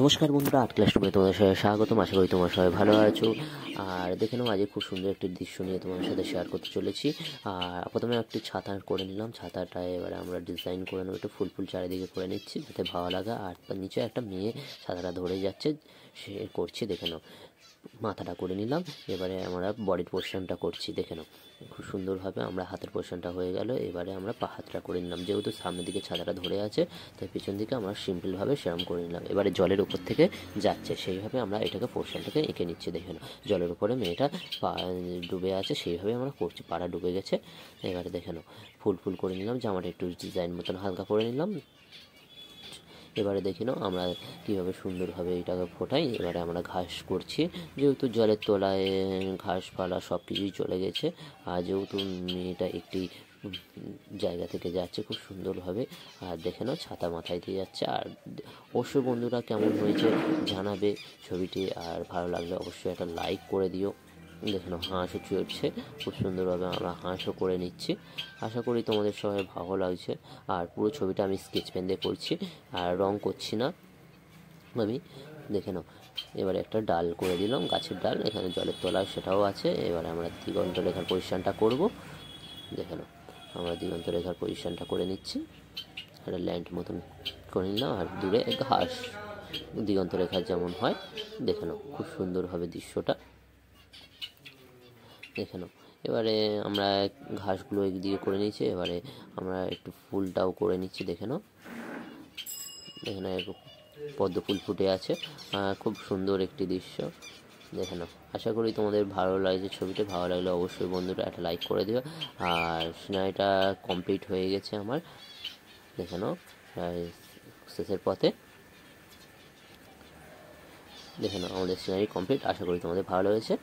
নমস্কার বন্ধুরা, art class রুমে তোমাদের সাথে স্বাগতম। আশা করি তোমরা সবাই ভালো আছো। আর দেখে নাও, আজকে খুব সুন্দর একটি দৃশ্য নিয়ে তোমাদের সাথে শেয়ার করতে চলেছি। আর প্রথমে একটি ছাতা করে নিলাম। ছাতাটা এবারে আমরা ডিজাইন করে নেবো, একটু ফুল ফুল চারিদিকে করে নিচ্ছি যাতে ভালো লাগা। আর তার নিচে একটা মেয়ে ছাতাটা ধরে যাচ্ছে, সে করছে, দেখে নাও। মাথাটা করে নিলাম, এবারে আমরা বডির পোর্শনটা করছি, দেখে নাও। খুব সুন্দরভাবে আমরা হাতের পোর্শনটা হয়ে গেল। এবারে আমরা পা হাতটা করে নিলাম, যেহেতু সামনের দিকে ছাতাটা ধরে আছে তাই পিছন দিকে আমরা সিম্পলভাবে সেরম করে নিলাম। এবারে জলের উপর থেকে যাচ্ছে সেইভাবে আমরা এটাকে পোর্শনটাকে এঁকে নিচ্ছি, দেখে নাও। জলের উপরে মেয়েটা পা ডুবে আছে সেইভাবে আমরা করছি, পাড়া ডুবে গেছে। এবারে দেখে নাও, ফুল ফুল করে নিলাম, জামাটা একটু ডিজাইন মতন হালকা করে নিলাম। এবারে দেখি নাও আমরা কীভাবে সুন্দরভাবে এটাকে ফোটাই। এবারে আমরা ঘাস করছি, যেহেতু জলের তলায় ঘাসপালা সব কিছুই চলে গেছে। আর যেহেতু মেয়েটা একটি জায়গা থেকে যাচ্ছে খুব সুন্দরভাবে। আর দেখে নাও ছাতা মাথায় দিয়ে যাচ্ছে। আর অবশ্যই বন্ধুরা কেমন হয়েছে জানাবে ছবিটি, আর ভালো লাগলে অবশ্যই একটা লাইক করে দিও। দেখে নাও হাঁসও চড়ছে, খুব সুন্দরভাবে আমরা হাঁসও করে নিচ্ছি। আশা করি তোমাদের সবাই ভালো লাগছে। আর পুরো ছবিটা আমি স্কেচ পেন দিয়ে করছি, আর রং করছি না আমি। দেখে নাও, এবারে একটা ডাল করে দিলাম, গাছের ডাল, এখানে জলের তলায় সেটাও আছে। এবারে আমরা দিগন্ত রেখার পজিশানটা করব। দেখে নাও, আমরা দিগন্ত রেখার পজিশানটা করে নিচ্ছি, একটা ল্যান্ড মতন করে নিলাম। আর দূরে ঘাস দিগন্ত রেখার যেমন হয়, দেখে নাও খুব সুন্দর হবে দৃশ্যটা, দেখে নাও। এবারে আমরা ঘাসগুলো একদিকে করে নিয়েছি, এবারে আমরা একটু ফুলটাও করে নিচ্ছি, দেখে নাও। দেখে নাও পদ্ম ফুল ফুটে আছে, খুব সুন্দর একটি দৃশ্য, দেখে নাও। আশা করি তোমাদের ভালো লাগছে ছবিটা। ভালো লাগলে অবশ্যই বন্ধুরা একটা লাইক করে দিও। আর সিনারিটা কমপ্লিট হয়ে গেছে আমার, দেখে নাও শেষের পথে। দেখে নাও আমাদের সিনারি কমপ্লিট। আশা করি তোমাদের ভালো লেগেছে।